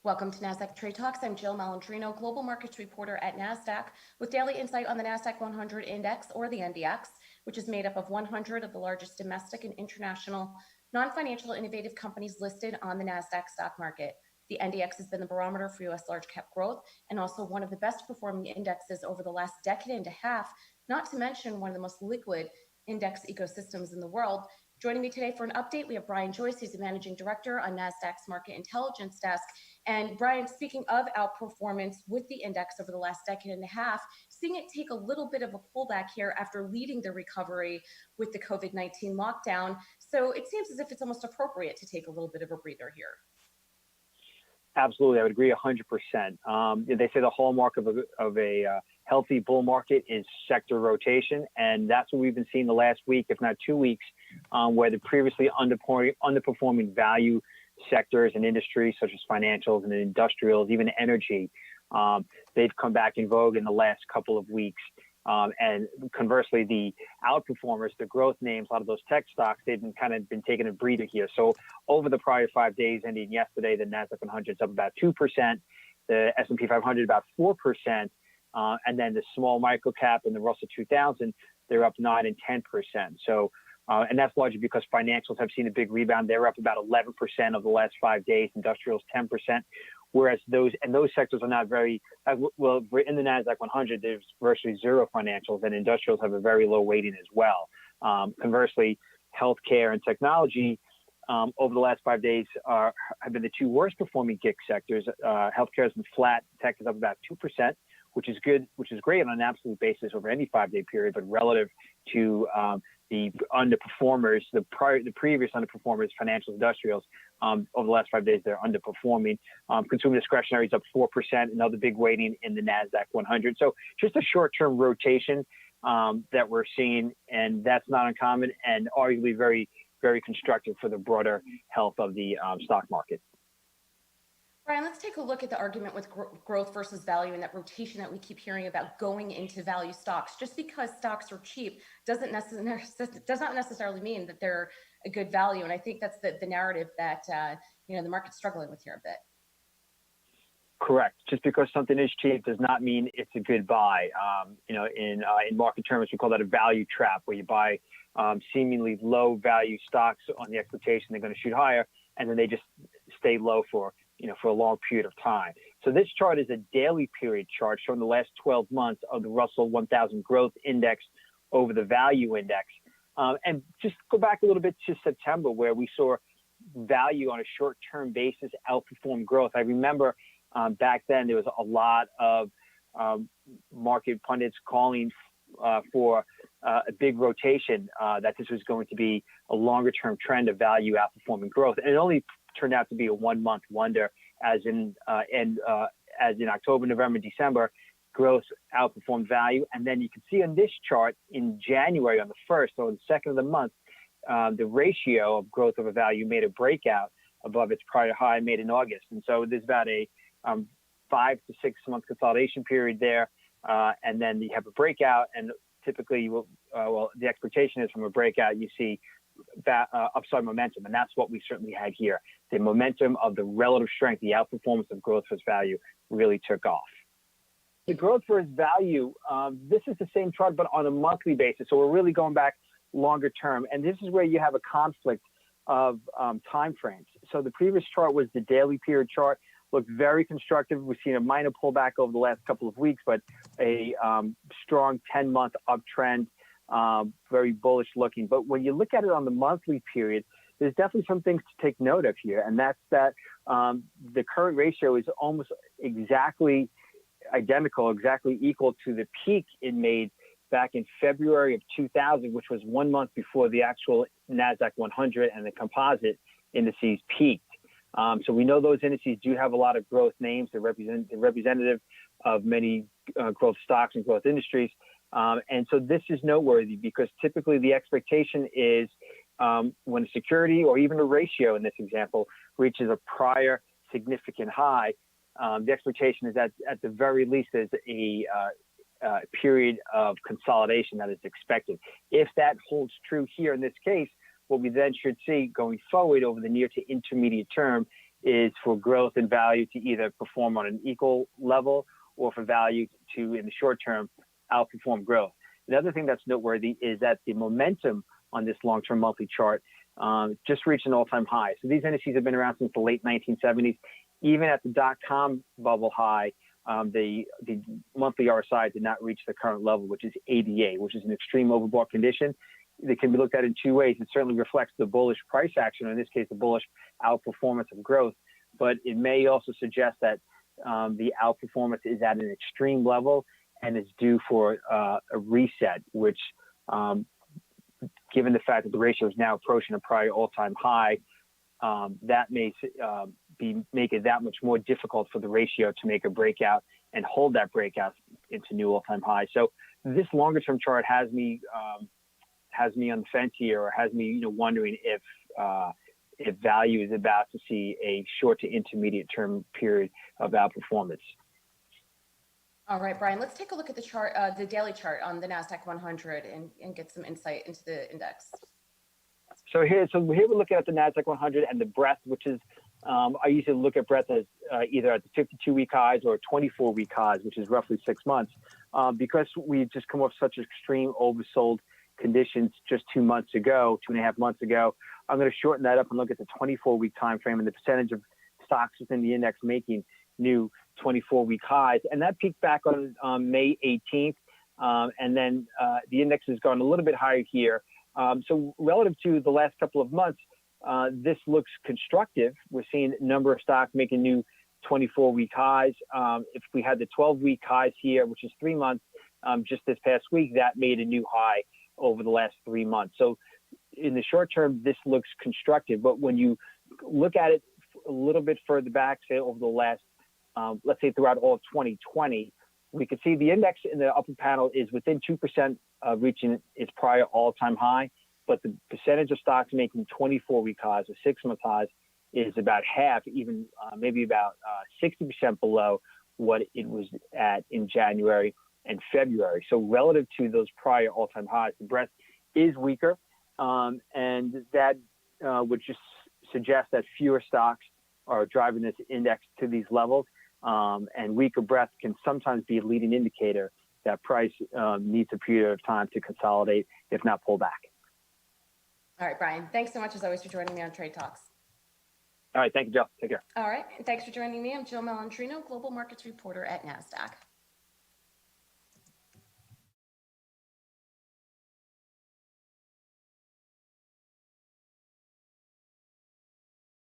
Welcome to Nasdaq Trade Talks. I'm Jill Malandrino, global markets reporter at Nasdaq, with daily insight on the Nasdaq-100 index, or the NDX, which is made up of 100 of the largest domestic and international non-financial innovative companies listed on the Nasdaq stock market. The NDX has been the barometer for U.S. large cap growth and also one of the best performing indexes over the last decade and a half, not to mention one of the most liquid index ecosystems in the world. Joining me today for an update, we have Joyce. He's the managing director on Nasdaq's market intelligence desk. And Brian, speaking of outperformance with the index over the last decade and a half, seeing it take a little bit of a pullback here after leading the recovery with the COVID-19 lockdown. So it seems as if it's almost appropriate to take a little bit of a breather here. Absolutely, I would agree 100%. They say the hallmark of a healthy bull market is sector rotation, and that's what we've been seeing the last week, if not 2 weeks, where the previously underperforming value sectors and industries such as financials and industrials, even energy, they've come back in vogue in the last couple of weeks. And conversely, the outperformers, the growth names, a lot of those tech stocks, they've been taking a breather here. So over the prior 5 days, ending yesterday, the Nasdaq-100 is up about 2%, the S&P 500 about 4%, and then the small micro cap and the Russell 2000, they're up 9 and 10%. So, and that's largely because financials have seen a big rebound. They're up about 11% over the last 5 days, industrials 10%. Whereas those sectors are not very well. In the Nasdaq-100, there's virtually zero financials, and industrials have a very low weighting as well. Conversely, healthcare and technology over the last 5 days have been the two worst performing GIC sectors. Healthcare has been flat. Tech is up about 2%, which is good, which is great on an absolute basis over any 5-day period, but relative to the underperformers, the previous underperformers, financial industrials, over the last 5 days, they're underperforming. Consumer discretionary is up 4%, another big weighting in the Nasdaq-100. So just a short-term rotation that we're seeing, and that's not uncommon and arguably very, very constructive for the broader health of the stock market. Brian, let's take a look at the argument with growth versus value and that rotation that we keep hearing about going into value stocks. Just because stocks are cheap does not necessarily mean that they're a good value. And I think that's the narrative that the market's struggling with here a bit. Correct. Just because something is cheap does not mean it's a good buy. In market terms, we call that a value trap, where you buy seemingly low value stocks on the expectation they're going to shoot higher, and then they just stay low for a long period of time. So this chart is a daily period chart showing the last 12 months of the Russell 1000 Growth Index over the Value Index. And just go back a little bit to September, where we saw value on a short-term basis outperform growth. I remember back then there was a lot of market pundits calling for a big rotation, that this was going to be a longer-term trend of value outperforming growth. And it only turned out to be a 1-month wonder, as in October, November, December, growth outperformed value. And then you can see on this chart in January, on the 1st, or the 2nd of the month, the ratio of growth over value made a breakout above its prior high made in August. And so there's about a 5 to 6 month consolidation period there. And then you have a breakout, and typically you will, the expectation is from a breakout, you see upside momentum, and that's what we certainly had here. The momentum of the relative strength, the outperformance of growth versus value really took off. The growth versus value, this is the same chart, but on a monthly basis. So we're really going back longer term, and this is where you have a conflict of time frames. So the previous chart was the daily period chart, looked very constructive. We've seen a minor pullback over the last couple of weeks, but a strong 10-month uptrend. Very bullish looking. But when you look at it on the monthly period, there's definitely some things to take note of here. And that's that the current ratio is almost exactly identical, exactly equal to the peak it made back in February of 2000, which was 1 month before the actual Nasdaq-100 and the composite indices peaked. So we know those indices do have a lot of growth names. They're representative of many growth stocks and growth industries. And so this is noteworthy because typically the expectation is when a security or even a ratio in this example reaches a prior significant high, the expectation is that at the very least there's a period of consolidation that is expected. If that holds true here in this case, what we then should see going forward over the near to intermediate term is for growth and value to either perform on an equal level or for value to, in the short term, outperform growth. The other thing that's noteworthy is that the momentum on this long-term monthly chart just reached an all-time high. So these indices have been around since the late 1970s. Even at the dot-com bubble high, the monthly RSI did not reach the current level, which is 88, which is an extreme overbought condition. That can be looked at in two ways. It certainly reflects the bullish price action, or in this case, the bullish outperformance of growth, but it may also suggest that the outperformance is at an extreme level and is due for a reset, which, given the fact that the ratio is now approaching a prior all-time high, that may make it that much more difficult for the ratio to make a breakout and hold that breakout into new all-time highs. So this longer-term chart has me on the fence here, or has me wondering if value is about to see a short to intermediate term period of outperformance. All right, Brian, let's take a look at the chart, the daily chart on the Nasdaq-100 and get some insight into the index. So here we're looking at the Nasdaq-100 and the breadth, which is, I usually look at breadth as either at the 52-week highs or 24-week highs, which is roughly 6 months. Because we've just come off such extreme oversold conditions just 2 months ago, 2.5 months ago, I'm going to shorten that up and look at the 24-week time frame and the percentage of stocks within the index making new 24-week highs. And that peaked back on May 18th. And then the index has gone a little bit higher here. So relative to the last couple of months, this looks constructive. We're seeing a number of stocks making new 24-week highs. If we had the 12-week highs here, which is 3 months, just this past week, that made a new high over the last 3 months. So in the short term, this looks constructive. But when you look at it a little bit further back, say over the last, let's say throughout all of 2020, we can see the index in the upper panel is within 2% of reaching its prior all-time high, but the percentage of stocks making 24-week highs or 6-month highs is about half, even maybe about 60% below what it was at in January and February. So relative to those prior all-time highs, the breadth is weaker, and that would just suggest that fewer stocks are driving this index to these levels. And weaker breadth can sometimes be a leading indicator that price needs a period of time to consolidate, if not pull back. All right, Brian, thanks so much as always for joining me on Trade Talks. All right, thank you, Jill. Take care. All right, and thanks for joining me. I'm Jill Malandrino, Global Markets Reporter at Nasdaq.